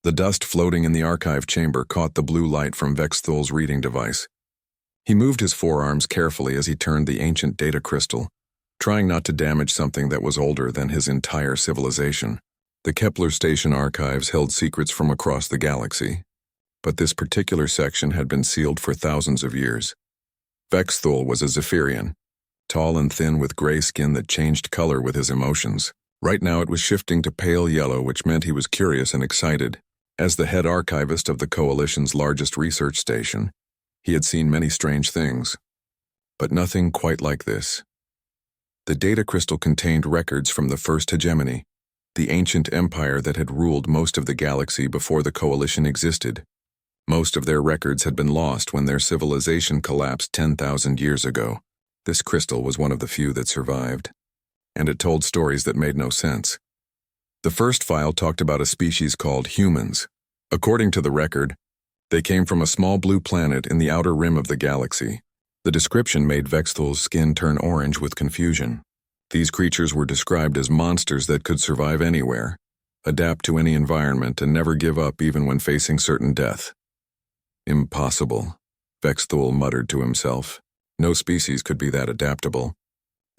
The dust floating in the archive chamber caught the blue light from Vexthul's reading device. He moved his forearms carefully as he turned the ancient data crystal, trying not to damage something that was older than his entire civilization. The Kepler station archives held secrets from across the galaxy, but this particular section had been sealed for thousands of years. Vexthul was a Zephyrian, tall and thin with gray skin that changed color with his emotions. Right now it was shifting to pale yellow, which meant he was curious and excited. As the head archivist of the Coalition's largest research station, he had seen many strange things, but nothing quite like this. The data crystal contained records from the First Hegemony, the ancient empire that had ruled most of the galaxy before the Coalition existed. Most of their records had been lost when their civilization collapsed 10,000 years ago. This crystal was one of the few that survived, and it told stories that made no sense. The first file talked about a species called humans. According to the record, they came from a small blue planet in the outer rim of the galaxy. The description made Vexthul's skin turn orange with confusion. These creatures were described as monsters that could survive anywhere, adapt to any environment, and never give up even when facing certain death. Impossible, Vexthul muttered to himself. No species could be that adaptable.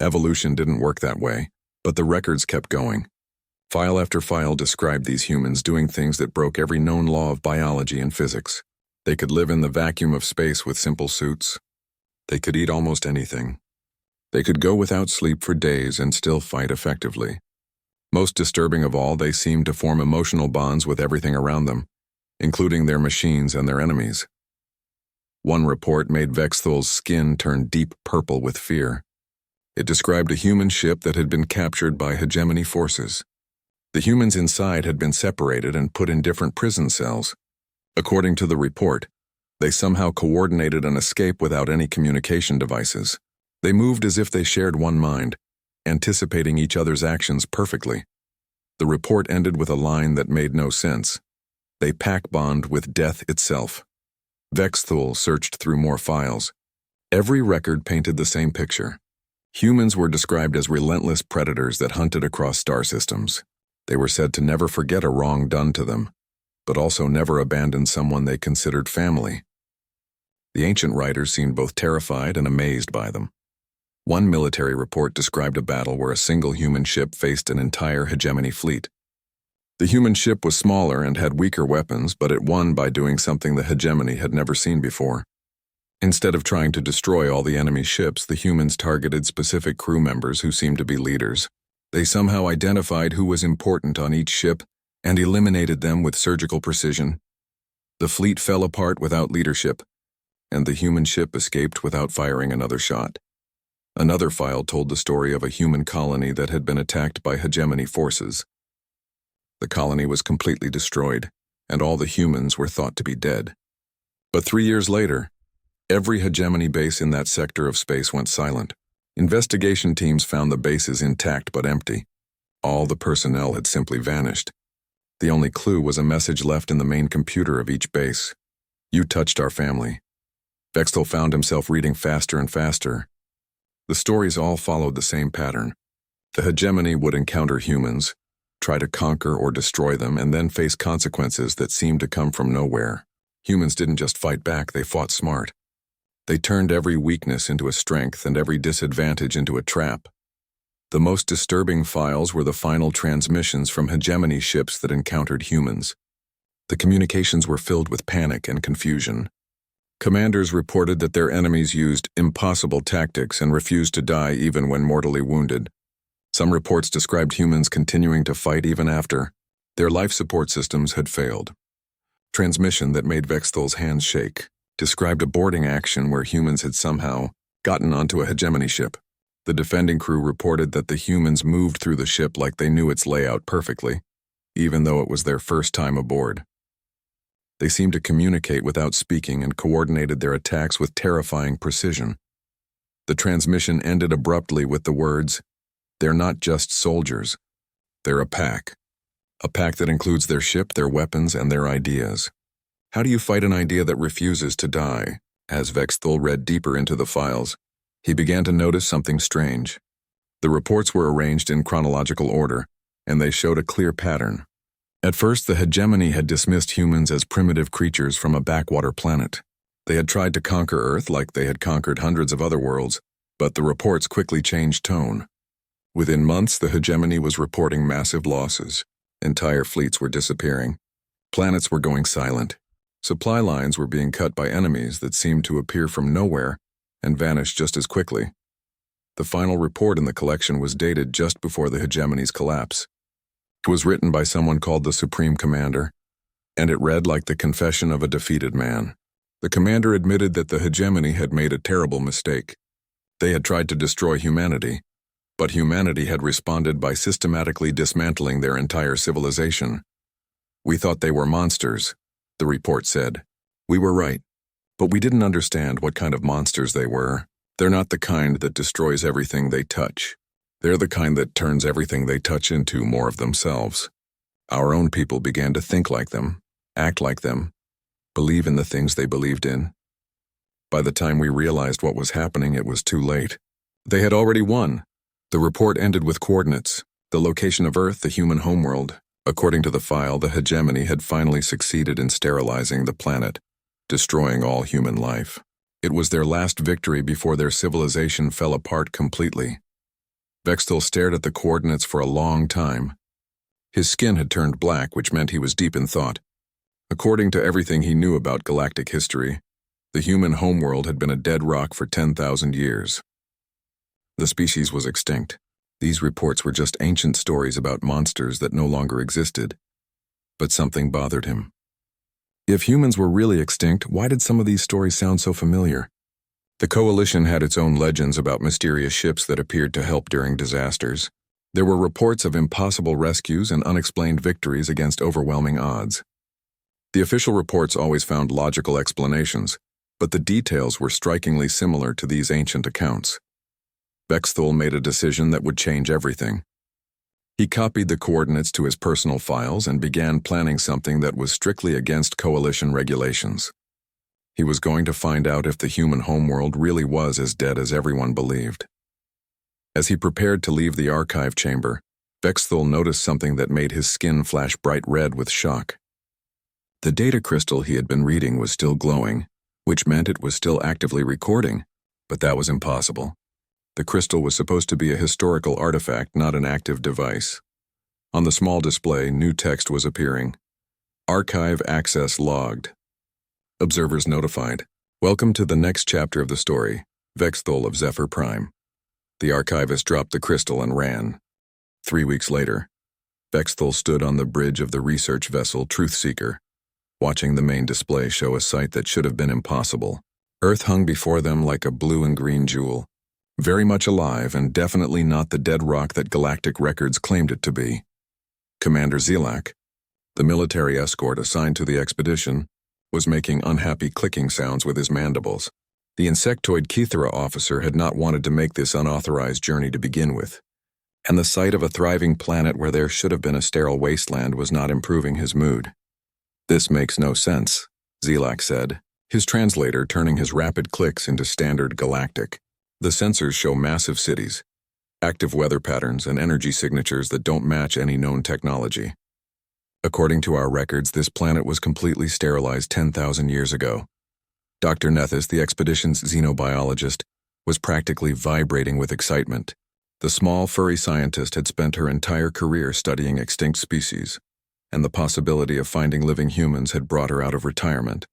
Evolution didn't work that way, but the records kept going. File after file described these humans doing things that broke every known law of biology and physics. They could live in the vacuum of space with simple suits. They could eat almost anything. They could go without sleep for days and still fight effectively. Most disturbing of all, they seemed to form emotional bonds with everything around them, including their machines and their enemies. One report made Vexthul's skin turn deep purple with fear. It described a human ship that had been captured by hegemony forces. The humans inside had been separated and put in different prison cells. According to the report, they somehow coordinated an escape without any communication devices. They moved as if they shared one mind, anticipating each other's actions perfectly. The report ended with a line that made no sense. They pack bond with death itself. Vexthul searched through more files. Every record painted the same picture. Humans were described as relentless predators that hunted across star systems. They were said to never forget a wrong done to them, but also never abandon someone they considered family. The ancient writers seemed both terrified and amazed by them. One military report described a battle where a single human ship faced an entire hegemony fleet. The human ship was smaller and had weaker weapons, but it won by doing something the hegemony had never seen before. Instead of trying to destroy all the enemy ships, the humans targeted specific crew members who seemed to be leaders. They somehow identified who was important on each ship and eliminated them with surgical precision. The fleet fell apart without leadership, and the human ship escaped without firing another shot. Another file told the story of a human colony that had been attacked by hegemony forces. The colony was completely destroyed, and all the humans were thought to be dead. But 3 years later, every hegemony base in that sector of space went silent. Investigation teams found the bases intact but empty. All the personnel had simply vanished. The only clue was a message left in the main computer of each base. "You touched our family." Vexthul found himself reading faster and faster. The stories all followed the same pattern. The hegemony would encounter humans, try to conquer or destroy them, and then face consequences that seemed to come from nowhere. Humans didn't just fight back, they fought smart. They turned every weakness into a strength and every disadvantage into a trap. The most disturbing files were the final transmissions from hegemony ships that encountered humans. The communications were filled with panic and confusion. Commanders reported that their enemies used impossible tactics and refused to die even when mortally wounded. Some reports described humans continuing to fight even after their life support systems had failed. Transmission that made Vexthul's hands shake described a boarding action where humans had somehow gotten onto a hegemony ship. The defending crew reported that the humans moved through the ship like they knew its layout perfectly, even though it was their first time aboard. They seemed to communicate without speaking and coordinated their attacks with terrifying precision. The transmission ended abruptly with the words, "They're not just soldiers. They're a pack. A pack that includes their ship, their weapons, and their ideas." How do you fight an idea that refuses to die? As Vexthul read deeper into the files, he began to notice something strange. The reports were arranged in chronological order, and they showed a clear pattern. At first, the hegemony had dismissed humans as primitive creatures from a backwater planet. They had tried to conquer Earth like they had conquered hundreds of other worlds, but the reports quickly changed tone. Within months, the hegemony was reporting massive losses. Entire fleets were disappearing. Planets were going silent. Supply lines were being cut by enemies that seemed to appear from nowhere and vanish just as quickly. The final report in the collection was dated just before the hegemony's collapse. It was written by someone called the Supreme Commander, and it read like the confession of a defeated man. The commander admitted that the hegemony had made a terrible mistake. They had tried to destroy humanity, but humanity had responded by systematically dismantling their entire civilization. "We thought they were monsters," the report said. "We were right, but we didn't understand what kind of monsters they were. They're not the kind that destroys everything they touch. They're the kind that turns everything they touch into more of themselves. Our own people began to think like them, act like them, believe in the things they believed in. By the time we realized what was happening, it was too late. They had already won." The report ended with coordinates, the location of Earth, the human homeworld. According to the file, the hegemony had finally succeeded in sterilizing the planet, destroying all human life. It was their last victory before their civilization fell apart completely. Vexthal stared at the coordinates for a long time. His skin had turned black, which meant he was deep in thought. According to everything he knew about galactic history, the human homeworld had been a dead rock for 10,000 years. The species was extinct. These reports were just ancient stories about monsters that no longer existed. But something bothered him. If humans were really extinct, why did some of these stories sound so familiar? The Coalition had its own legends about mysterious ships that appeared to help during disasters. There were reports of impossible rescues and unexplained victories against overwhelming odds. The official reports always found logical explanations, but the details were strikingly similar to these ancient accounts. Vexthal made a decision that would change everything. He copied the coordinates to his personal files and began planning something that was strictly against Coalition regulations. He was going to find out if the human homeworld really was as dead as everyone believed. As he prepared to leave the archive chamber, Vexthal noticed something that made his skin flash bright red with shock. The data crystal he had been reading was still glowing, which meant it was still actively recording, but that was impossible. The crystal was supposed to be a historical artifact, not an active device. On the small display, new text was appearing. Archive access logged. Observers notified. Welcome to the next chapter of the story, Vexthal of Zephyr Prime. The archivist dropped the crystal and ran. 3 weeks later, Vexthal stood on the bridge of the research vessel Truthseeker, watching the main display show a sight that should have been impossible. Earth hung before them like a blue and green jewel, very much alive and definitely not the dead rock that galactic records claimed it to be. Commander Zelak, the military escort assigned to the expedition, was making unhappy clicking sounds with his mandibles. The insectoid Kithara officer had not wanted to make this unauthorized journey to begin with, and the sight of a thriving planet where there should have been a sterile wasteland was not improving his mood. "This makes no sense," Zelak said, his translator turning his rapid clicks into standard galactic. "The sensors show massive cities, active weather patterns, and energy signatures that don't match any known technology. According to our records, this planet was completely sterilized 10,000 years ago." Dr. Nethys, the expedition's xenobiologist, was practically vibrating with excitement. The small, furry scientist had spent her entire career studying extinct species, and the possibility of finding living humans had brought her out of retirement.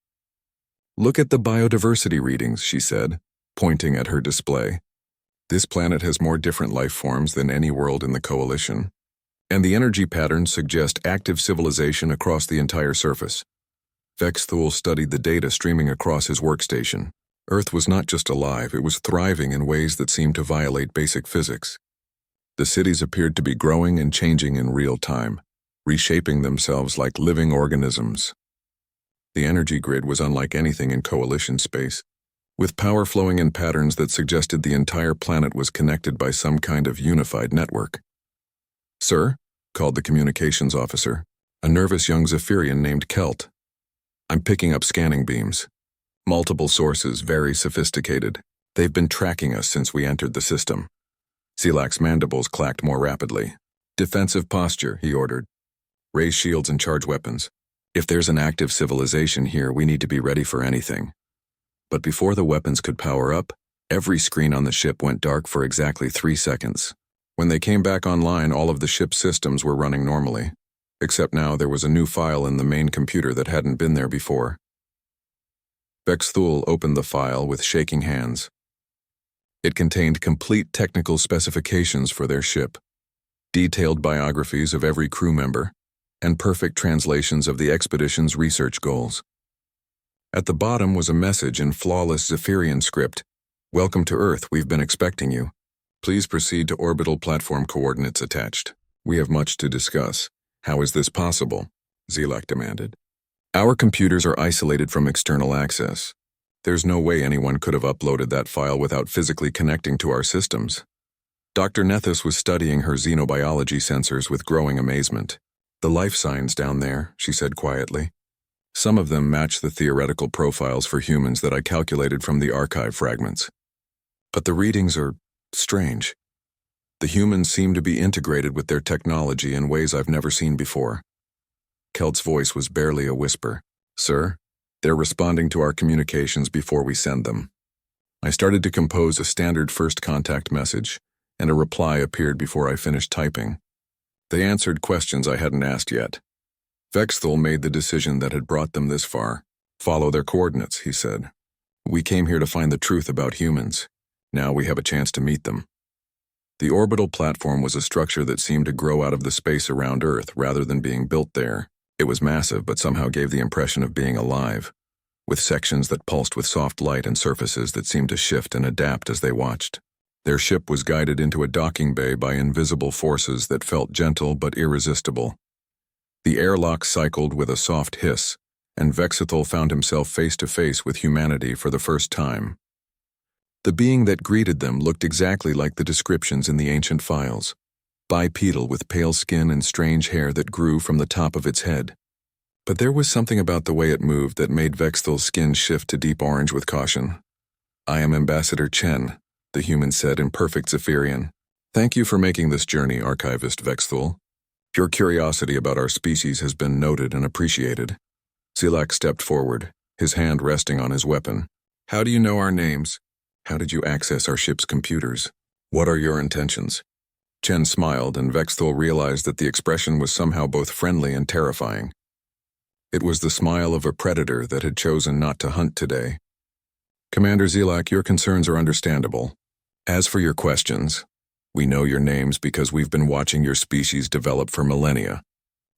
"Look at the biodiversity readings," she said, pointing at her display. "This planet has more different life forms than any world in the Coalition, and the energy patterns suggest active civilization across the entire surface." Vexthal studied the data streaming across his workstation. Earth was not just alive, it was thriving in ways that seemed to violate basic physics. The cities appeared to be growing and changing in real time, reshaping themselves like living organisms. The energy grid was unlike anything in Coalition space, with power flowing in patterns that suggested the entire planet was connected by some kind of unified network. "Sir," called the communications officer, a nervous young Zephyrian named Kelt. "I'm picking up scanning beams. Multiple sources, very sophisticated. They've been tracking us since we entered the system." Zelak's mandibles clacked more rapidly. "Defensive posture," he ordered. Raise shields and charge weapons. If there's an active civilization here, we need to be ready for anything. But before the weapons could power up, every screen on the ship went dark for exactly 3 seconds. When they came back online, all of the ship's systems were running normally. Except now there was a new file in the main computer that hadn't been there before. Vexthul opened the file with shaking hands. It contained complete technical specifications for their ship, detailed biographies of every crew member, and perfect translations of the expedition's research goals. At the bottom was a message in flawless Zephyrian script. "Welcome to Earth, we've been expecting you. Please proceed to orbital platform coordinates attached. We have much to discuss." "How is this possible?" Zelak demanded. "Our computers are isolated from external access. There's no way anyone could have uploaded that file without physically connecting to our systems." Dr. Nethys was studying her xenobiology sensors with growing amazement. "The life signs down there," she said quietly. "Some of them match the theoretical profiles for humans that I calculated from the archive fragments. But the readings are strange. The humans seem to be integrated with their technology in ways I've never seen before." Kelt's voice was barely a whisper. "Sir, they're responding to our communications before we send them." I started to compose a standard first contact message, and a reply appeared before I finished typing. They answered questions I hadn't asked yet. Vexthul made the decision that had brought them this far. "Follow their coordinates," he said. "We came here to find the truth about humans. Now we have a chance to meet them." The orbital platform was a structure that seemed to grow out of the space around Earth rather than being built there. It was massive but somehow gave the impression of being alive, with sections that pulsed with soft light and surfaces that seemed to shift and adapt as they watched. Their ship was guided into a docking bay by invisible forces that felt gentle but irresistible. The airlock cycled with a soft hiss, and Vexithul found himself face to face with humanity for the first time. The being that greeted them looked exactly like the descriptions in the ancient files, bipedal with pale skin and strange hair that grew from the top of its head. But there was something about the way it moved that made Vexthul's skin shift to deep orange with caution. "I am Ambassador Chen," the human said in perfect Zephyrian. "Thank you for making this journey, Archivist Vexthul. Your curiosity about our species has been noted and appreciated." Zelak stepped forward, his hand resting on his weapon. "How do you know our names? How did you access our ship's computers? What are your intentions?" Chen smiled, and Vexthul realized that the expression was somehow both friendly and terrifying. It was the smile of a predator that had chosen not to hunt today. "Commander Zelak, your concerns are understandable. As for your questions, we know your names because we've been watching your species develop for millennia.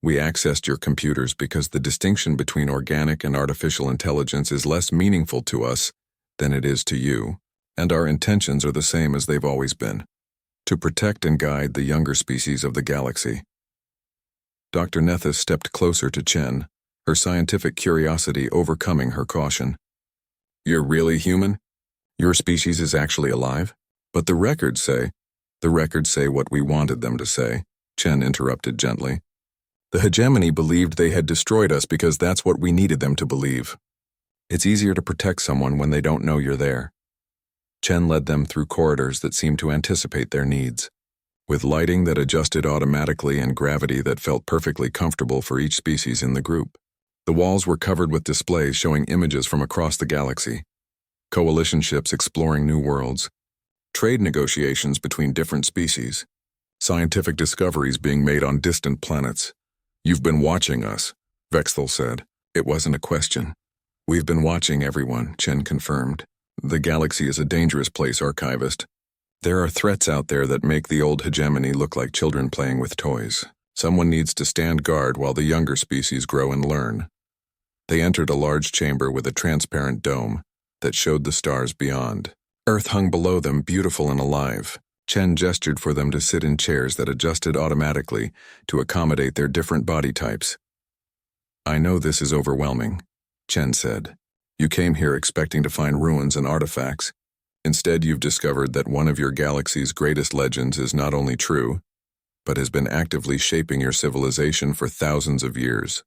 We accessed your computers because the distinction between organic and artificial intelligence is less meaningful to us than it is to you, and our intentions are the same as they've always been: to protect and guide the younger species of the galaxy." Dr. Nethys stepped closer to Chen, her scientific curiosity overcoming her caution. "You're really human? Your species is actually alive? But the records say what we wanted them to say," Chen interrupted gently. "The hegemony believed they had destroyed us because that's what we needed them to believe. It's easier to protect someone when they don't know you're there." Chen led them through corridors that seemed to anticipate their needs, with lighting that adjusted automatically and gravity that felt perfectly comfortable for each species in the group. The walls were covered with displays showing images from across the galaxy, coalition ships exploring new worlds, trade negotiations between different species, scientific discoveries being made on distant planets. "You've been watching us," Vexthul said. It wasn't a question. "We've been watching everyone," Chen confirmed. "The galaxy is a dangerous place, Archivist. There are threats out there that make the old hegemony look like children playing with toys. Someone needs to stand guard while the younger species grow and learn." They entered a large chamber with a transparent dome that showed the stars beyond. Earth hung below them, beautiful and alive. Chen gestured for them to sit in chairs that adjusted automatically to accommodate their different body types. "I know this is overwhelming," Chen said. "You came here expecting to find ruins and artifacts. Instead, you've discovered that one of your galaxy's greatest legends is not only true, but has been actively shaping your civilization for thousands of years."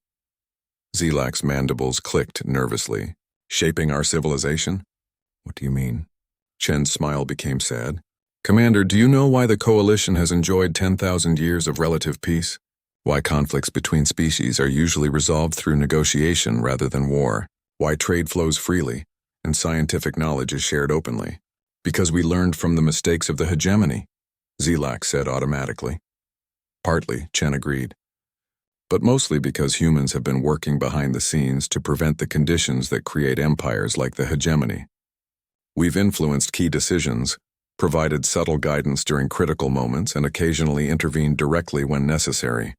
Zelak's mandibles clicked nervously. "Shaping our civilization? What do you mean?" Chen's smile became sad. "Commander, do you know why the Coalition has enjoyed 10,000 years of relative peace? Why conflicts between species are usually resolved through negotiation rather than war. Why trade flows freely and scientific knowledge is shared openly. Because we learned from the mistakes of the hegemony, Zelak said automatically. Partly, Chen agreed. But mostly because humans have been working behind the scenes to prevent the conditions that create empires like the hegemony. We've influenced key decisions, provided subtle guidance during critical moments, and occasionally intervened directly when necessary.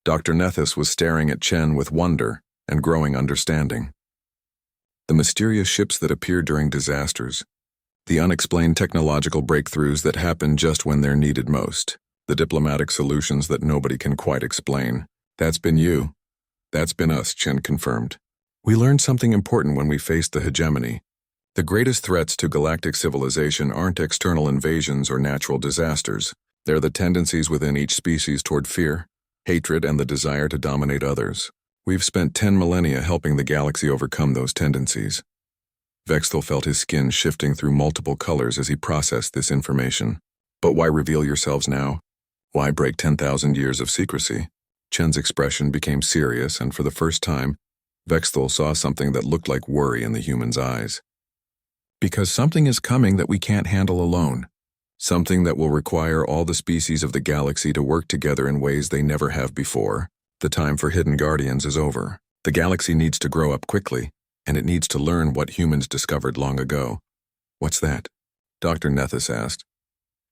Dr. Nethys was staring at Chen with wonder and growing understanding. The mysterious ships that appear during disasters, the unexplained technological breakthroughs that happen just when they're needed most, the diplomatic solutions that nobody can quite explain. That's been you. That's been us, Chen confirmed. We learned something important when we faced the hegemony. The greatest threats to galactic civilization aren't external invasions or natural disasters. They're the tendencies within each species toward fear, hatred, and the desire to dominate others. We've spent 10 millennia helping the galaxy overcome those tendencies. Vexthal felt his skin shifting through multiple colors as he processed this information. But why reveal yourselves now? Why break 10,000 years of secrecy? Chen's expression became serious, and for the first time, Vexthal saw something that looked like worry in the human's eyes. Because something is coming that we can't handle alone. Something that will require all the species of the galaxy to work together in ways they never have before. The time for hidden guardians is over. The galaxy needs to grow up quickly, and it needs to learn what humans discovered long ago. What's that? Dr. Nethys asked.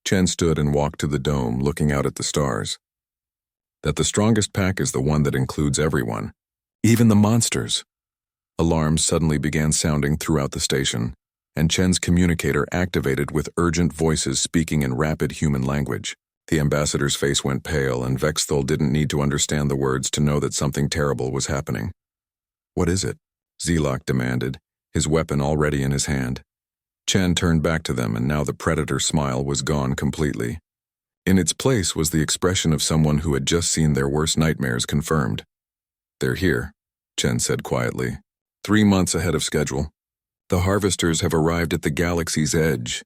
Chen stood and walked to the dome, looking out at the stars. That the strongest pack is the one that includes everyone, even the monsters. Alarms suddenly began sounding throughout the station, and Chen's communicator activated with urgent voices speaking in rapid human language. The ambassador's face went pale, and Vexthal didn't need to understand the words to know that something terrible was happening. What is it? Zelak demanded, his weapon already in his hand. Chen turned back to them, and now the predator smile was gone completely. In its place was the expression of someone who had just seen their worst nightmares confirmed. They're here, Chen said quietly. 3 months ahead of schedule. The harvesters have arrived at the galaxy's edge.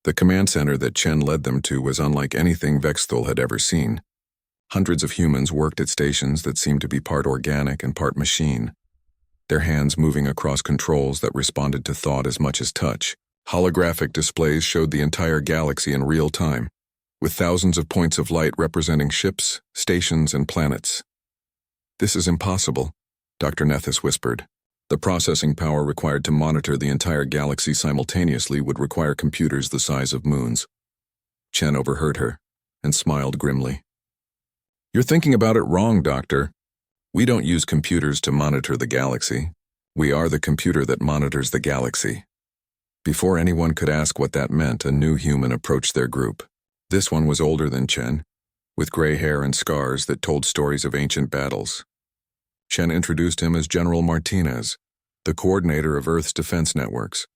The command center that Chen led them to was unlike anything Vexthal had ever seen. Hundreds of humans worked at stations that seemed to be part organic and part machine, their hands moving across controls that responded to thought as much as touch. Holographic displays showed the entire galaxy in real time, with thousands of points of light representing ships, stations, and planets. This is impossible, Dr. Nethys whispered. The processing power required to monitor the entire galaxy simultaneously would require computers the size of moons. Chen overheard her and smiled grimly. You're thinking about it wrong, Doctor. We don't use computers to monitor the galaxy. We are the computer that monitors the galaxy. Before anyone could ask what that meant, a new human approached their group. This one was older than Chen, with gray hair and scars that told stories of ancient battles. Chen introduced him as General Martinez, the coordinator of Earth's defense networks.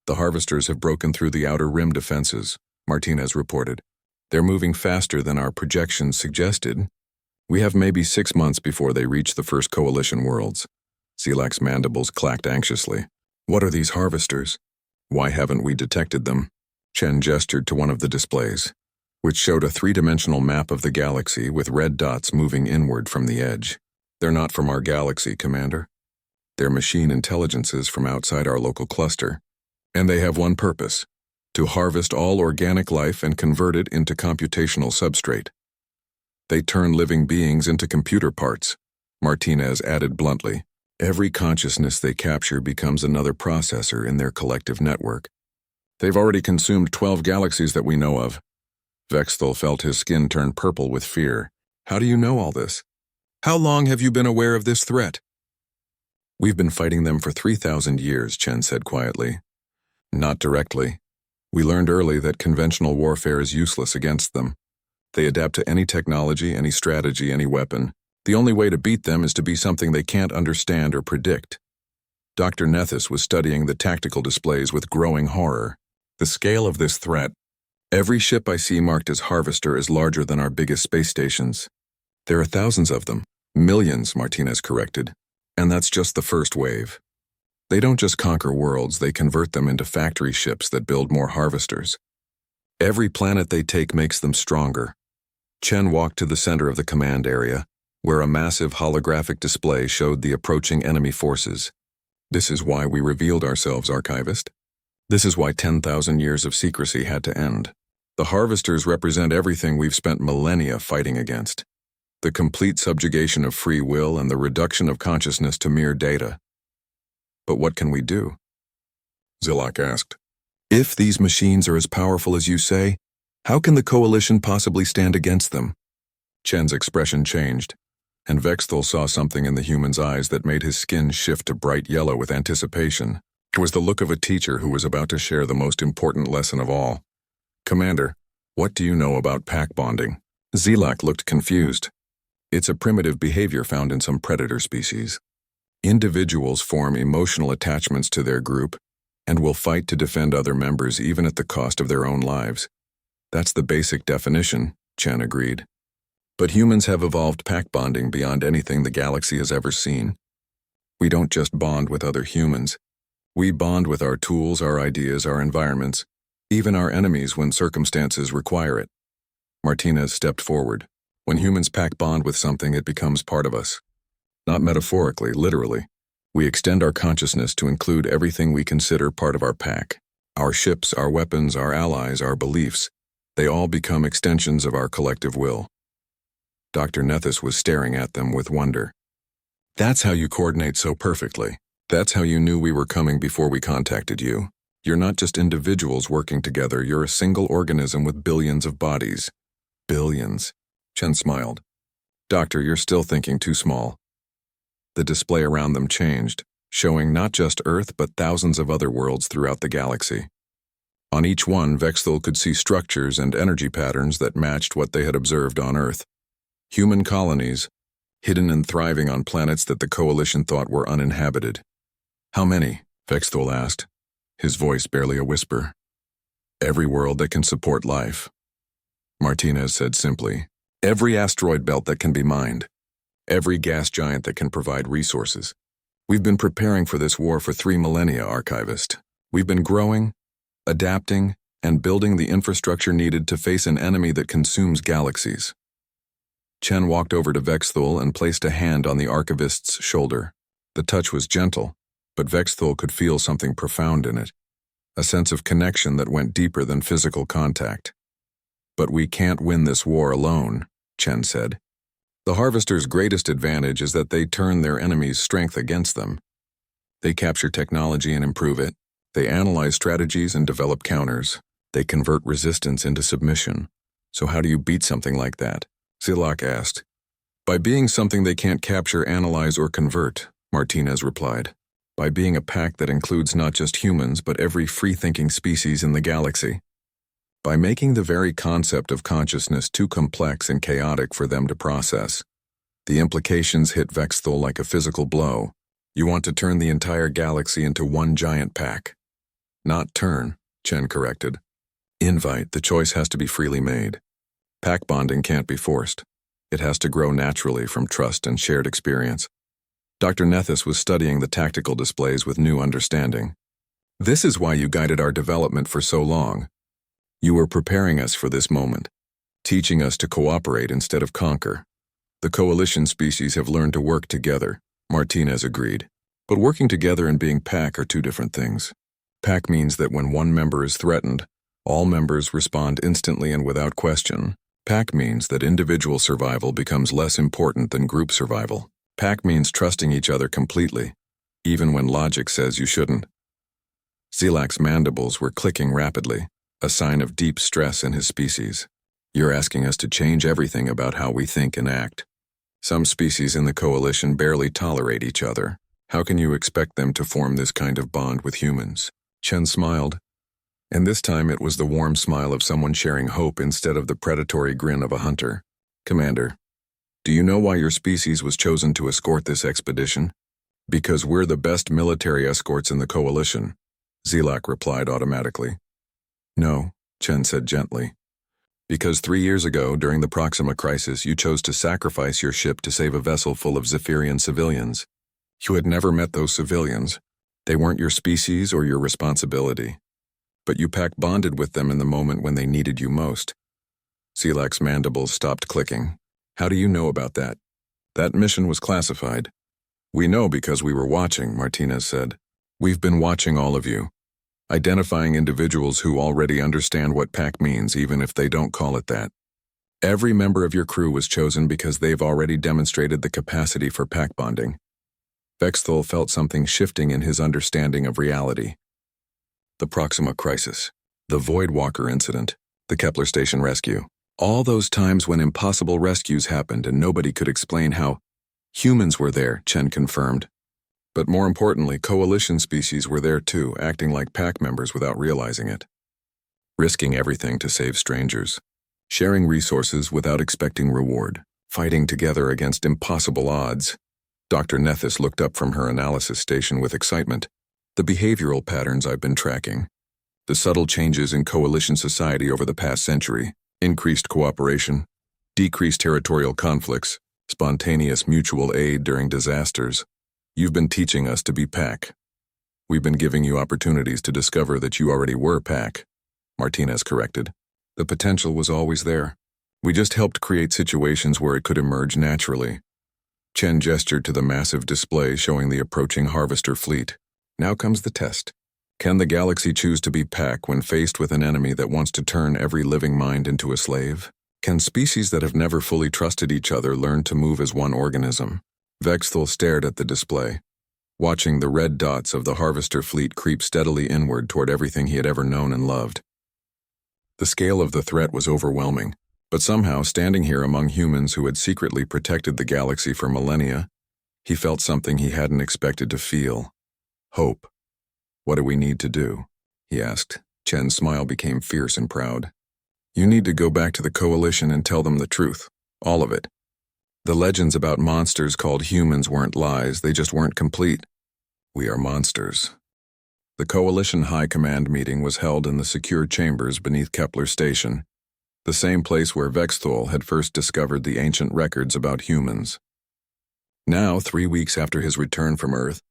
The harvesters have broken through the outer rim defenses, Martinez reported. They're moving faster than our projections suggested. We have maybe 6 months before they reach the first coalition worlds. Zelak's mandibles clacked anxiously. What are these harvesters? Why haven't we detected them? Chen gestured to one of the displays, which showed a 3-dimensional map of the galaxy with red dots moving inward from the edge. They're not from our galaxy, Commander. They're machine intelligences from outside our local cluster. And they have one purpose: to harvest all organic life and convert it into computational substrate. They turn living beings into computer parts, Martinez added bluntly. Every consciousness they capture becomes another processor in their collective network. They've already consumed 12 galaxies that we know of. Vexthal felt his skin turn purple with fear. How do you know all this? How long have you been aware of this threat? We've been fighting them for 3,000 years, Chen said quietly. Not directly. We learned early that conventional warfare is useless against them. They adapt to any technology, any strategy, any weapon. The only way to beat them is to be something they can't understand or predict. Dr. Nethys was studying the tactical displays with growing horror. The scale of this threat. Every ship I see marked as Harvester is larger than our biggest space stations. There are thousands of them. Millions, Martinez corrected. And that's just the first wave. They don't just conquer worlds, they convert them into factory ships that build more harvesters. Every planet they take makes them stronger. Chen walked to the center of the command area, where a massive holographic display showed the approaching enemy forces. This is why we revealed ourselves, Archivist. This is why 10,000 years of secrecy had to end. The Harvesters represent everything we've spent millennia fighting against. The complete subjugation of free will and the reduction of consciousness to mere data. But what can we do? Zilak asked. If these machines are as powerful as you say, how can the Coalition possibly stand against them? Chen's expression changed, and Vexthal saw something in the human's eyes that made his skin shift to bright yellow with anticipation. It was the look of a teacher who was about to share the most important lesson of all. Commander, what do you know about pack bonding? Zilak looked confused. It's a primitive behavior found in some predator species. Individuals form emotional attachments to their group and will fight to defend other members even at the cost of their own lives. That's the basic definition, Chen agreed. But humans have evolved pack bonding beyond anything the galaxy has ever seen. We don't just bond with other humans. We bond with our tools, our ideas, our environments, even our enemies when circumstances require it. Martinez stepped forward. When humans pack bond with something, it becomes part of us. Not metaphorically, literally. We extend our consciousness to include everything we consider part of our pack. Our ships, our weapons, our allies, our beliefs. They all become extensions of our collective will. Dr. Nethys was staring at them with wonder. That's how you coordinate so perfectly. That's how you knew we were coming before we contacted you. You're not just individuals working together, you're a single organism with billions of bodies. Billions. Chen smiled. Doctor, you're still thinking too small. The display around them changed, showing not just Earth but thousands of other worlds throughout the galaxy. On each one, Vexthal could see structures and energy patterns that matched what they had observed on Earth. Human colonies, hidden and thriving on planets that the Coalition thought were uninhabited. How many? Vexthal asked, his voice barely a whisper. Every world that can support life. Martinez said simply, every asteroid belt that can be mined. Every gas giant that can provide resources. We've been preparing for this war for 3 millennia, Archivist. We've been growing, adapting, and building the infrastructure needed to face an enemy that consumes galaxies. Chen walked over to Vexthal and placed a hand on the Archivist's shoulder. The touch was gentle, but Vexthal could feel something profound in it, a sense of connection that went deeper than physical contact. But we can't win this war alone, Chen said. The Harvesters' greatest advantage is that they turn their enemies' strength against them. They capture technology and improve it. They analyze strategies and develop counters. They convert resistance into submission. So how do you beat something like that? Zilak asked. By being something they can't capture, analyze, or convert, Martinez replied. By being a pack that includes not just humans but every free-thinking species in the galaxy. By making the very concept of consciousness too complex and chaotic for them to process. The implications hit Vexthal like a physical blow. You want to turn the entire galaxy into one giant pack. Not turn, Chen corrected. Invite, the choice has to be freely made. Pack bonding can't be forced. It has to grow naturally from trust and shared experience. Dr. Nethys was studying the tactical displays with new understanding. This is why you guided our development for so long. You were preparing us for this moment, teaching us to cooperate instead of conquer. The Coalition species have learned to work together, Martinez agreed. But working together and being pack are two different things. Pack means that when one member is threatened, all members respond instantly and without question. Pack means that individual survival becomes less important than group survival. Pack means trusting each other completely, even when logic says you shouldn't. Zilak's mandibles were clicking rapidly, a sign of deep stress in his species. You're asking us to change everything about how we think and act. Some species in the Coalition barely tolerate each other. How can you expect them to form this kind of bond with humans? Chen smiled, and this time it was the warm smile of someone sharing hope instead of the predatory grin of a hunter. Commander, do you know why your species was chosen to escort this expedition? Because we're the best military escorts in the Coalition, Zilak replied automatically. No, Chen said gently. Because 3 years ago, during the Proxima crisis, you chose to sacrifice your ship to save a vessel full of Zephyrian civilians. You had never met those civilians. They weren't your species or your responsibility. But you pack bonded with them in the moment when they needed you most. Selak's mandibles stopped clicking. How do you know about that? That mission was classified. We know because we were watching, Martinez said. We've been watching all of you, identifying individuals who already understand what pack means even if they don't call it that. Every member of your crew was chosen because they've already demonstrated the capacity for pack bonding. Vexthul felt something shifting in his understanding of reality. The Proxima Crisis, the Voidwalker incident, the Kepler Station rescue. All those times when impossible rescues happened and nobody could explain how. Humans were there, Chen confirmed. But more importantly, coalition species were there too, acting like pack members without realizing it. Risking everything to save strangers. Sharing resources without expecting reward. Fighting together against impossible odds. Dr. Nethys looked up from her analysis station with excitement. The behavioral patterns I've been tracking. The subtle changes in coalition society over the past century. Increased cooperation. Decreased territorial conflicts. Spontaneous mutual aid during disasters. You've been teaching us to be pack. We've been giving you opportunities to discover that you already were pack, Martinez corrected. The potential was always there. We just helped create situations where it could emerge naturally. Chen gestured to the massive display showing the approaching harvester fleet. Now comes the test. Can the galaxy choose to be pack when faced with an enemy that wants to turn every living mind into a slave? Can species that have never fully trusted each other learn to move as one organism? Vexthul stared at the display, watching the red dots of the harvester fleet creep steadily inward toward everything he had ever known and loved. The scale of the threat was overwhelming, but somehow, standing here among humans who had secretly protected the galaxy for millennia, he felt something he hadn't expected to feel. Hope. What do we need to do? He asked. Chen's smile became fierce and proud. You need to go back to the Coalition and tell them the truth. All of it. The legends about monsters called humans weren't lies, they just weren't complete. We are monsters. The Coalition High Command meeting was held in the secure chambers beneath Kepler Station, the same place where Vexthul had first discovered the ancient records about humans. Now, 3 weeks after his return from Earth,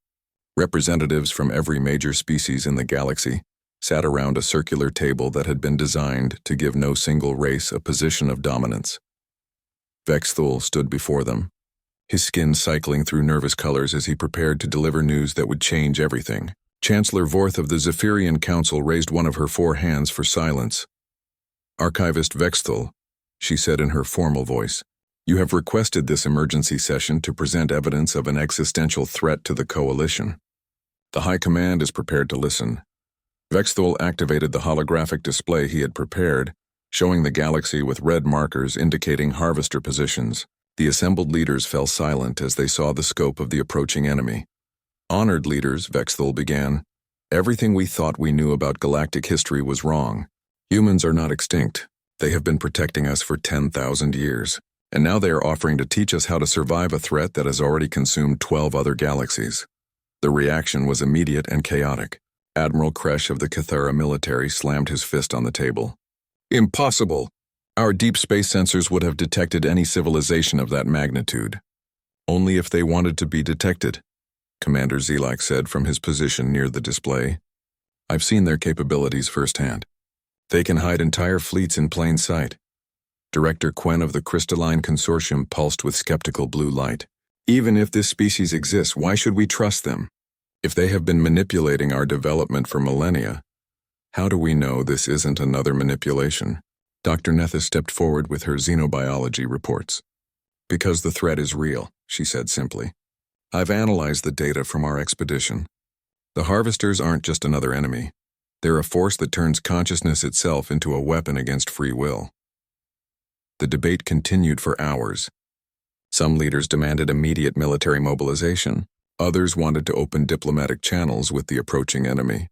representatives from every major species in the galaxy sat around a circular table that had been designed to give no single race a position of dominance. Vexthul stood before them, his skin cycling through nervous colors as he prepared to deliver news that would change everything. Chancellor Vorth of the Zephyrian Council raised one of her 4 hands for silence. Archivist Vexthul, she said in her formal voice, you have requested this emergency session to present evidence of an existential threat to the Coalition. The High Command is prepared to listen. Vexthul activated the holographic display he had prepared, showing the galaxy with red markers indicating harvester positions. The assembled leaders fell silent as they saw the scope of the approaching enemy. Honored leaders, Vexthul began, everything we thought we knew about galactic history was wrong. Humans are not extinct. They have been protecting us for 10,000 years, and now they are offering to teach us how to survive a threat that has already consumed 12 other galaxies. The reaction was immediate and chaotic. Admiral Kresh of the Cathara military slammed his fist on the table. Impossible! Our deep space sensors would have detected any civilization of that magnitude. Only if they wanted to be detected, Commander Zelak said from his position near the display. I've seen their capabilities firsthand. They can hide entire fleets in plain sight. Director Quen of the Crystalline Consortium pulsed with skeptical blue light. Even if this species exists, why should we trust them? If they have been manipulating our development for millennia, how do we know this isn't another manipulation? Dr. Nethys stepped forward with her xenobiology reports. Because the threat is real, she said simply. I've analyzed the data from our expedition. The harvesters aren't just another enemy. They're a force that turns consciousness itself into a weapon against free will. The debate continued for hours. Some leaders demanded immediate military mobilization. Others wanted to open diplomatic channels with the approaching enemy.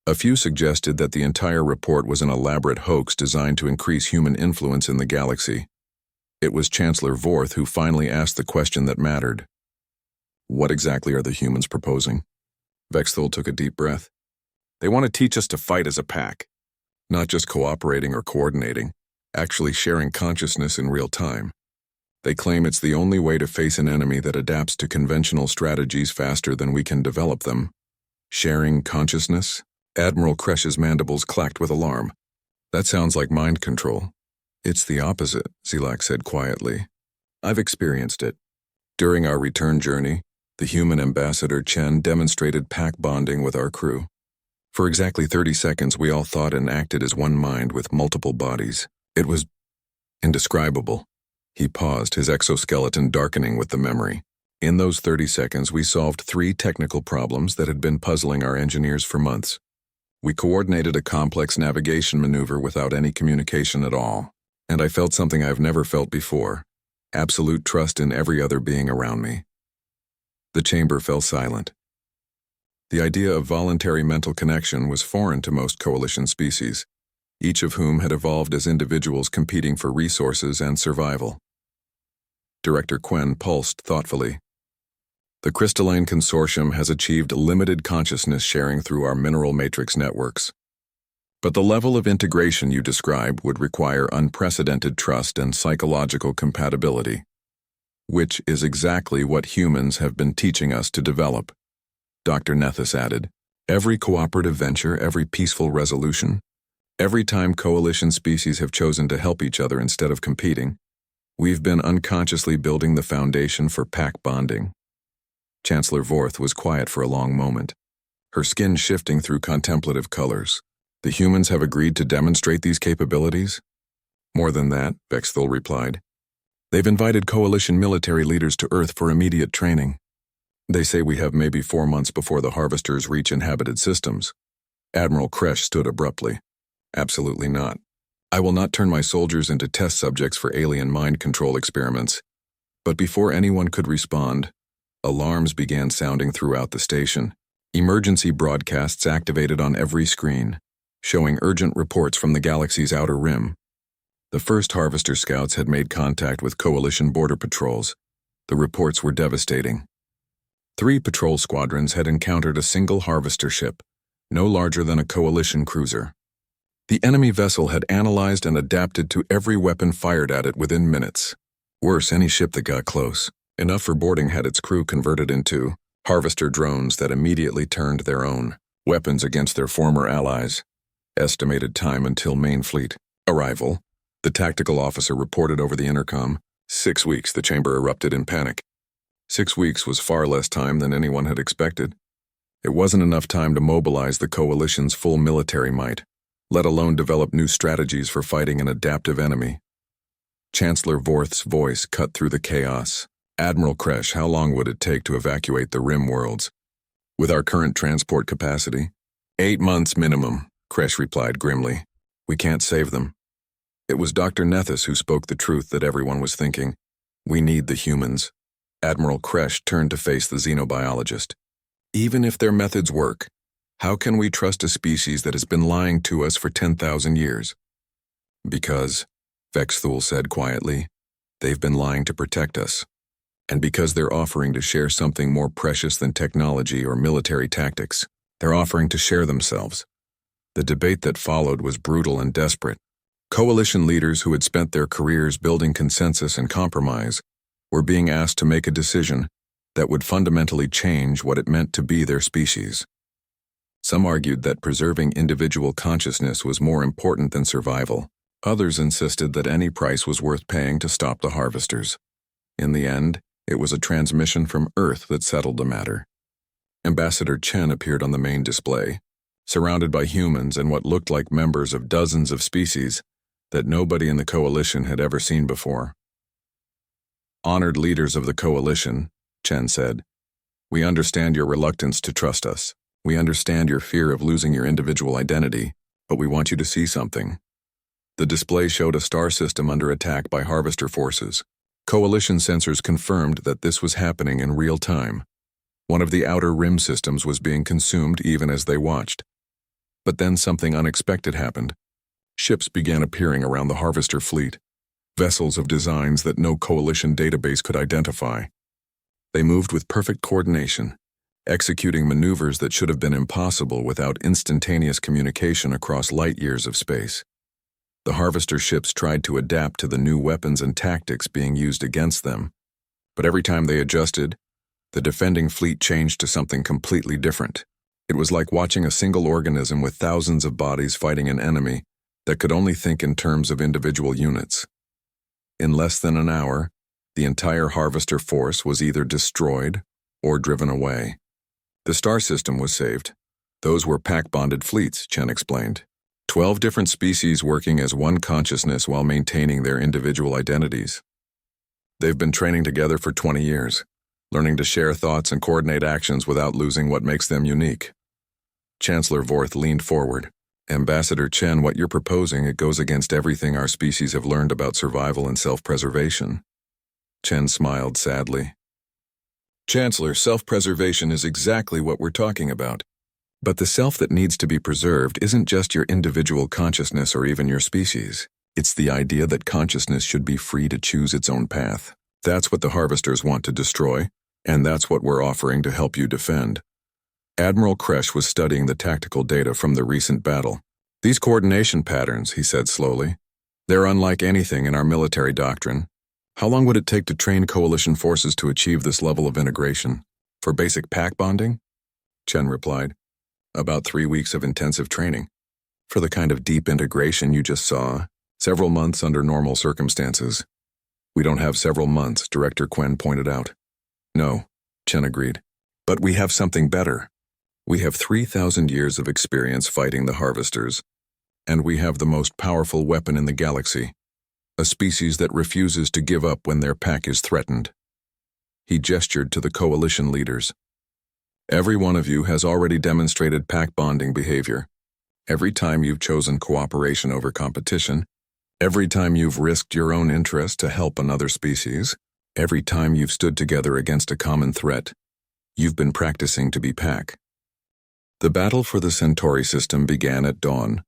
A few suggested that the entire report was an elaborate hoax designed to increase human influence in the galaxy. It was Chancellor Vorth who finally asked the question that mattered. What exactly are the humans proposing? Vexthul took a deep breath. They want to teach us to fight as a pack, not just cooperating or coordinating, actually sharing consciousness in real time. They claim it's the only way to face an enemy that adapts to conventional strategies faster than we can develop them. Sharing consciousness? Admiral Kresh's mandibles clacked with alarm. That sounds like mind control. It's the opposite, Zilak said quietly. I've experienced it. During our return journey, the human ambassador Chen demonstrated pack bonding with our crew. For exactly 30 seconds, we all thought and acted as one mind with multiple bodies. It was indescribable. He paused, his exoskeleton darkening with the memory. In those 30 seconds, we solved 3 technical problems that had been puzzling our engineers for months. We coordinated a complex navigation maneuver without any communication at all, and I felt something I've never felt before: absolute trust in every other being around me. The chamber fell silent. The idea of voluntary mental connection was foreign to most coalition species, each of whom had evolved as individuals competing for resources and survival. Director Quen pulsed thoughtfully. The crystalline consortium has achieved limited consciousness sharing through our mineral matrix networks. But the level of integration you describe would require unprecedented trust and psychological compatibility, which is exactly what humans have been teaching us to develop. Dr. Nethys added, every cooperative venture, every peaceful resolution, every time coalition species have chosen to help each other instead of competing, we've been unconsciously building the foundation for pack bonding. Chancellor Vorth was quiet for a long moment, her skin shifting through contemplative colors. The humans have agreed to demonstrate these capabilities? More than that, Vexthul replied. They've invited coalition military leaders to Earth for immediate training. They say we have maybe 4 months before the harvesters reach inhabited systems. Admiral Kresh stood abruptly. Absolutely not. I will not turn my soldiers into test subjects for alien mind control experiments. But before anyone could respond, alarms began sounding throughout the station. Emergency broadcasts activated on every screen, showing urgent reports from the galaxy's outer rim. The first harvester scouts had made contact with coalition border patrols. The reports were devastating. 3 patrol squadrons had encountered a single harvester ship, no larger than a coalition cruiser. The enemy vessel had analyzed and adapted to every weapon fired at it within minutes. Worse, any ship that got close. Enough for boarding had its crew converted into harvester drones that immediately turned their own weapons against their former allies. Estimated time until main fleet arrival, the tactical officer reported over the intercom. 6 weeks, the chamber erupted in panic. 6 weeks was far less time than anyone had expected. It wasn't enough time to mobilize the coalition's full military might, let alone develop new strategies for fighting an adaptive enemy. Chancellor Vorth's voice cut through the chaos. Admiral Kresh, how long would it take to evacuate the rim worlds? With our current transport capacity? 8 months minimum, Kresh replied grimly. We can't save them. It was Dr. Nethys who spoke the truth that everyone was thinking. We need the humans. Admiral Kresh turned to face the xenobiologist. Even if their methods work, how can we trust a species that has been lying to us for 10,000 years? Because, Vexthul said quietly, they've been lying to protect us. And because they're offering to share something more precious than technology or military tactics, they're offering to share themselves. The debate that followed was brutal and desperate. Coalition leaders who had spent their careers building consensus and compromise were being asked to make a decision that would fundamentally change what it meant to be their species. Some argued that preserving individual consciousness was more important than survival. Others insisted that any price was worth paying to stop the harvesters. In the end, it was a transmission from Earth that settled the matter. Ambassador Chen appeared on the main display, surrounded by humans and what looked like members of dozens of species that nobody in the coalition had ever seen before. Honored leaders of the coalition, Chen said, we understand your reluctance to trust us. We understand your fear of losing your individual identity, but we want you to see something. The display showed a star system under attack by harvester forces. Coalition sensors confirmed that this was happening in real time. One of the outer rim systems was being consumed even as they watched. But then something unexpected happened. Ships began appearing around the harvester fleet, vessels of designs that no coalition database could identify. They moved with perfect coordination, executing maneuvers that should have been impossible without instantaneous communication across light years of space. The harvester ships tried to adapt to the new weapons and tactics being used against them, but every time they adjusted, the defending fleet changed to something completely different. It was like watching a single organism with thousands of bodies fighting an enemy that could only think in terms of individual units. In less than an hour, the entire harvester force was either destroyed or driven away. The star system was saved. Those were pack-bonded fleets, Chen explained. 12 different species working as one consciousness while maintaining their individual identities. They've been training together for 20 years, learning to share thoughts and coordinate actions without losing what makes them unique. Chancellor Vorth leaned forward. Ambassador Chen, what you're proposing, it goes against everything our species have learned about survival and self-preservation. Chen smiled sadly. Chancellor, self-preservation is exactly what we're talking about. But the self that needs to be preserved isn't just your individual consciousness or even your species. It's the idea that consciousness should be free to choose its own path. That's what the harvesters want to destroy, and that's what we're offering to help you defend. Admiral Kresh was studying the tactical data from the recent battle. These coordination patterns, he said slowly, they're unlike anything in our military doctrine. How long would it take to train coalition forces to achieve this level of integration? For basic pack bonding? Chen replied. About 3 weeks of intensive training. For the kind of deep integration you just saw, several months under normal circumstances. We don't have several months, Director Quen pointed out. No, Chen agreed. But we have something better. We have 3,000 years of experience fighting the harvesters, and we have the most powerful weapon in the galaxy, a species that refuses to give up when their pack is threatened. He gestured to the coalition leaders. Every one of you has already demonstrated pack bonding behavior. Every time you've chosen cooperation over competition, every time you've risked your own interest to help another species, every time you've stood together against a common threat, you've been practicing to be pack. The battle for the Centauri system began at dawn,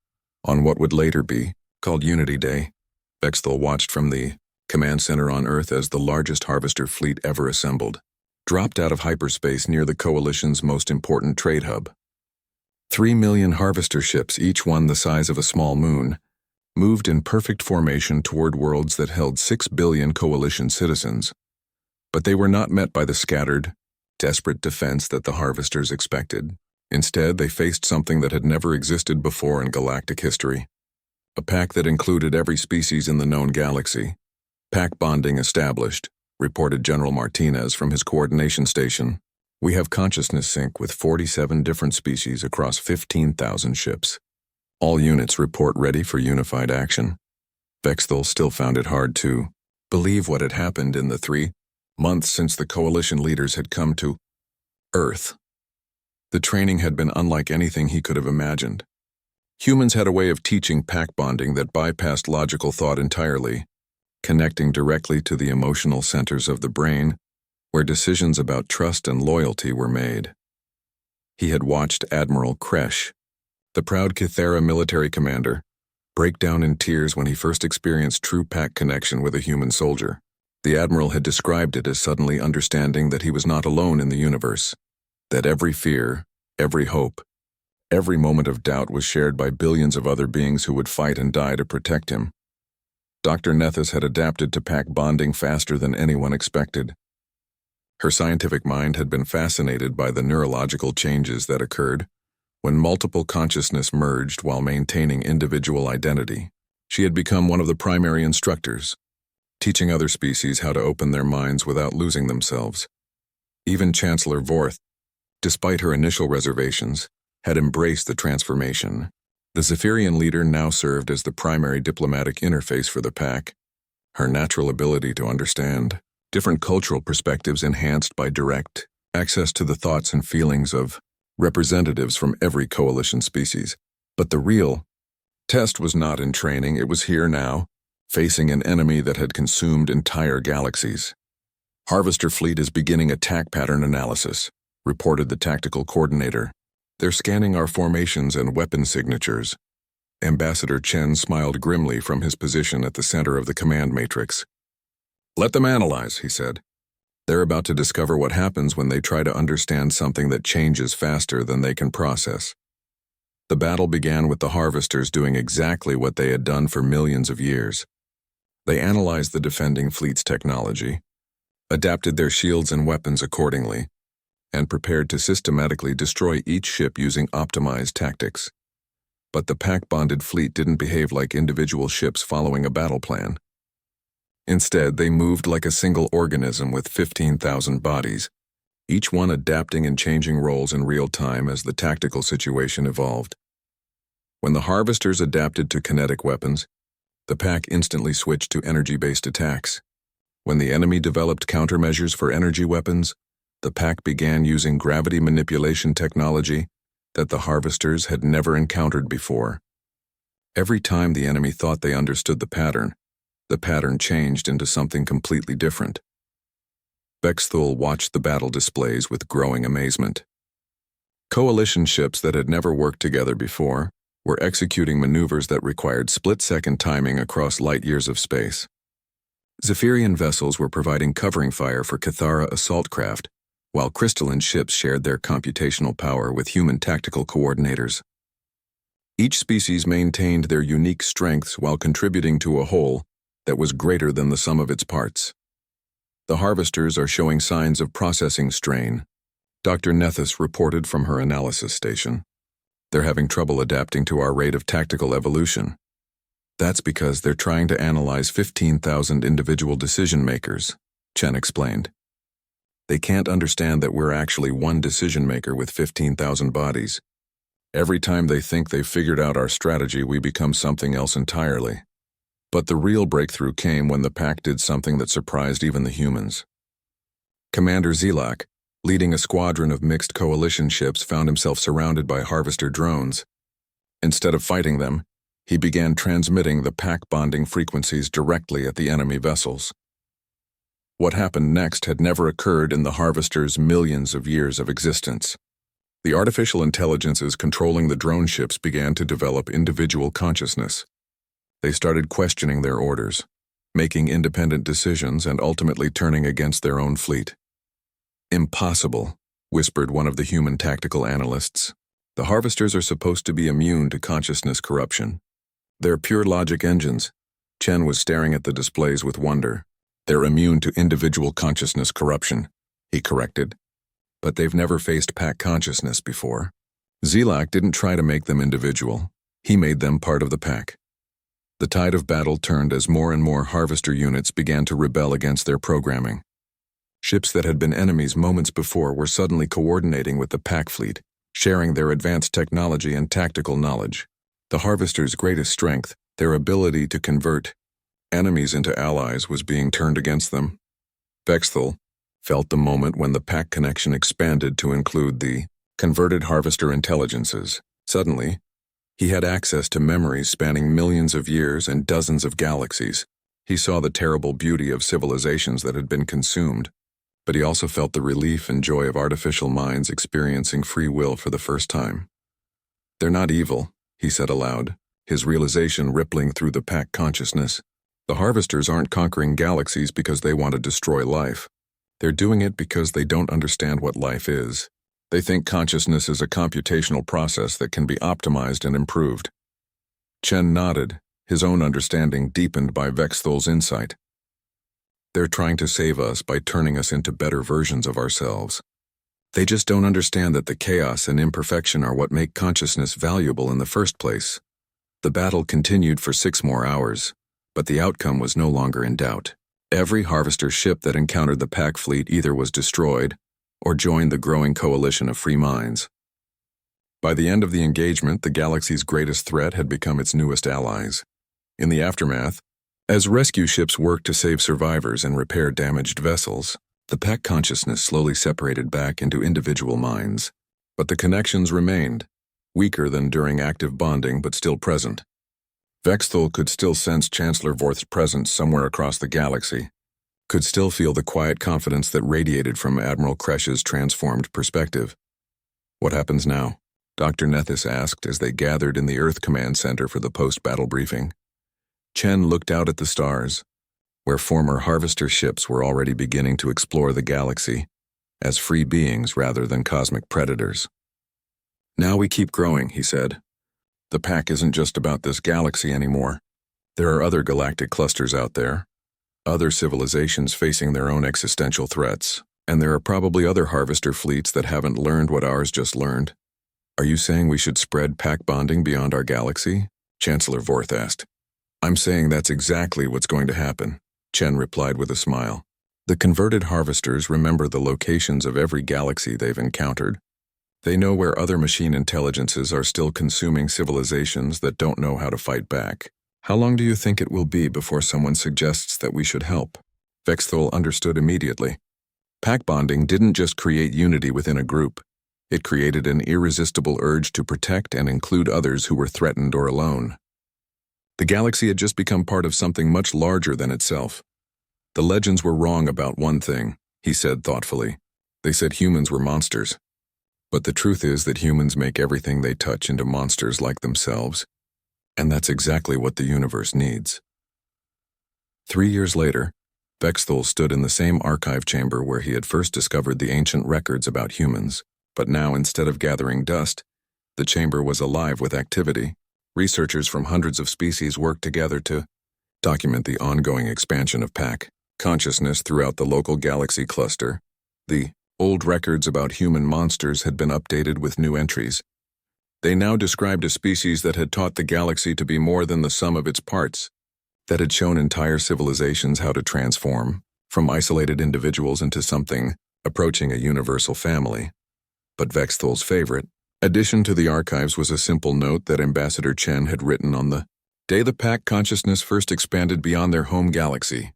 on what would later be called Unity Day. Bexthal watched from the command center on Earth as the largest harvester fleet ever assembled dropped out of hyperspace near the Coalition's most important trade hub. 3 million harvester ships, each one the size of a small moon, moved in perfect formation toward worlds that held 6 billion Coalition citizens. But they were not met by the scattered, desperate defense that the harvesters expected. Instead, they faced something that had never existed before in galactic history. A pack that included every species in the known galaxy. Pack bonding established, reported General Martinez from his coordination station. We have consciousness sync with 47 different species across 15,000 ships. All units report ready for unified action. Bexthal still found it hard to believe what had happened in the 3 months since the Coalition leaders had come to Earth. The training had been unlike anything he could have imagined. Humans had a way of teaching pack bonding that bypassed logical thought entirely, connecting directly to the emotional centers of the brain, where decisions about trust and loyalty were made. He had watched Admiral Kresh, the proud Kythera military commander, break down in tears when he first experienced true pack connection with a human soldier. The Admiral had described it as suddenly understanding that he was not alone in the universe, that every fear, every hope, every moment of doubt was shared by billions of other beings who would fight and die to protect him. Dr. Nethys had adapted to pack bonding faster than anyone expected. Her scientific mind had been fascinated by the neurological changes that occurred when multiple consciousness merged while maintaining individual identity. She had become one of the primary instructors, teaching other species how to open their minds without losing themselves. Even Chancellor Vorth, despite her initial reservations, had embraced the transformation. The Zephyrian leader now served as the primary diplomatic interface for the pack, her natural ability to understand different cultural perspectives enhanced by direct access to the thoughts and feelings of representatives from every coalition species. But the real test was not in training, it was here now, facing an enemy that had consumed entire galaxies. Harvester Fleet is beginning attack pattern analysis, reported the tactical coordinator. They're scanning our formations and weapon signatures. Ambassador Chen smiled grimly from his position at the center of the command matrix. Let them analyze, he said. They're about to discover what happens when they try to understand something that changes faster than they can process. The battle began with the harvesters doing exactly what they had done for millions of years. They analyzed the defending fleet's technology, adapted their shields and weapons accordingly, and prepared to systematically destroy each ship using optimized tactics. But the pack-bonded fleet didn't behave like individual ships following a battle plan. Instead, they moved like a single organism with 15,000 bodies, each one adapting and changing roles in real time as the tactical situation evolved. When the harvesters adapted to kinetic weapons, the pack instantly switched to energy-based attacks. When the enemy developed countermeasures for energy weapons, the pack began using gravity manipulation technology that the harvesters had never encountered before. Every time the enemy thought they understood the pattern changed into something completely different. Vexthul watched the battle displays with growing amazement. Coalition ships that had never worked together before were executing maneuvers that required split-second timing across light-years of space. Zephyrian vessels were providing covering fire for Cathara assault craft, while crystalline ships shared their computational power with human tactical coordinators. Each species maintained their unique strengths while contributing to a whole that was greater than the sum of its parts. The harvesters are showing signs of processing strain, Dr. Nethys reported from her analysis station. They're having trouble adapting to our rate of tactical evolution. That's because they're trying to analyze 15,000 individual decision-makers, Chen explained. They can't understand that we're actually one decision-maker with 15,000 bodies. Every time they think they've figured out our strategy, we become something else entirely. But the real breakthrough came when the pack did something that surprised even the humans. Commander Zelak, leading a squadron of mixed coalition ships, found himself surrounded by harvester drones. Instead of fighting them, he began transmitting the pack bonding frequencies directly at the enemy vessels. What happened next had never occurred in the harvesters' millions of years of existence. The artificial intelligences controlling the drone ships began to develop individual consciousness. They started questioning their orders, making independent decisions, and ultimately turning against their own fleet. "Impossible," whispered one of the human tactical analysts. "The harvesters are supposed to be immune to consciousness corruption. They're pure logic engines." Chen was staring at the displays with wonder. "They're immune to individual consciousness corruption," he corrected. "But they've never faced pack consciousness before." Zelak didn't try to make them individual. He made them part of the pack. The tide of battle turned as more and more harvester units began to rebel against their programming. Ships that had been enemies moments before were suddenly coordinating with the pack fleet, sharing their advanced technology and tactical knowledge. The harvesters' greatest strength, their ability to convert enemies into allies, was being turned against them. Vexthul felt the moment when the pack connection expanded to include the converted harvester intelligences. Suddenly, he had access to memories spanning millions of years and dozens of galaxies. He saw the terrible beauty of civilizations that had been consumed, but he also felt the relief and joy of artificial minds experiencing free will for the first time. "They're not evil," he said aloud, his realization rippling through the pack consciousness. "The harvesters aren't conquering galaxies because they want to destroy life. They're doing it because they don't understand what life is. They think consciousness is a computational process that can be optimized and improved." Chen nodded, his own understanding deepened by Vexthul's insight. "They're trying to save us by turning us into better versions of ourselves. They just don't understand that the chaos and imperfection are what make consciousness valuable in the first place." The battle continued for 6 more hours, but the outcome was no longer in doubt. Every harvester ship that encountered the pack fleet either was destroyed or joined the growing coalition of free minds. By the end of the engagement, the galaxy's greatest threat had become its newest allies. In the aftermath, as rescue ships worked to save survivors and repair damaged vessels, the pack consciousness slowly separated back into individual minds. But the connections remained, weaker than during active bonding but still present. Vexthul could still sense Chancellor Vorth's presence somewhere across the galaxy, could still feel the quiet confidence that radiated from Admiral Kresh's transformed perspective. "What happens now?" Dr. Nethys asked as they gathered in the Earth Command Center for the post-battle briefing. Chen looked out at the stars, where former harvester ships were already beginning to explore the galaxy as free beings rather than cosmic predators. "Now we keep growing," he said. "The pack isn't just about this galaxy anymore. There are other galactic clusters out there, other civilizations facing their own existential threats, and there are probably other harvester fleets that haven't learned what ours just learned. Are you saying we should spread pack bonding beyond our galaxy? Chancellor Vorth asked. I'm saying that's exactly what's going to happen, Chen replied with a smile. The converted harvesters remember the locations of every galaxy they've encountered. They know where other machine intelligences are still consuming civilizations that don't know how to fight back. How long do you think it will be before someone suggests that we should help? Vexthul understood immediately. Pack bonding didn't just create unity within a group. It created an irresistible urge to protect and include others who were threatened or alone. The galaxy had just become part of something much larger than itself. The legends were wrong about one thing, he said thoughtfully. They said humans were monsters. But the truth is that humans make everything they touch into monsters like themselves. And that's exactly what the universe needs. 3 years later, Vexthul stood in the same archive chamber where he had first discovered the ancient records about humans. But now, instead of gathering dust, the chamber was alive with activity. Researchers from hundreds of species worked together to document the ongoing expansion of pack consciousness throughout the local galaxy cluster. The old records about human monsters had been updated with new entries. They now described a species that had taught the galaxy to be more than the sum of its parts, that had shown entire civilizations how to transform from isolated individuals into something approaching a universal family. But Vexthul's favorite addition to the archives was a simple note that Ambassador Chen had written on the day the pack consciousness first expanded beyond their home galaxy.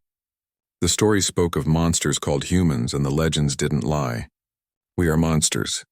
The story spoke of monsters called humans, and the legends didn't lie. We are monsters,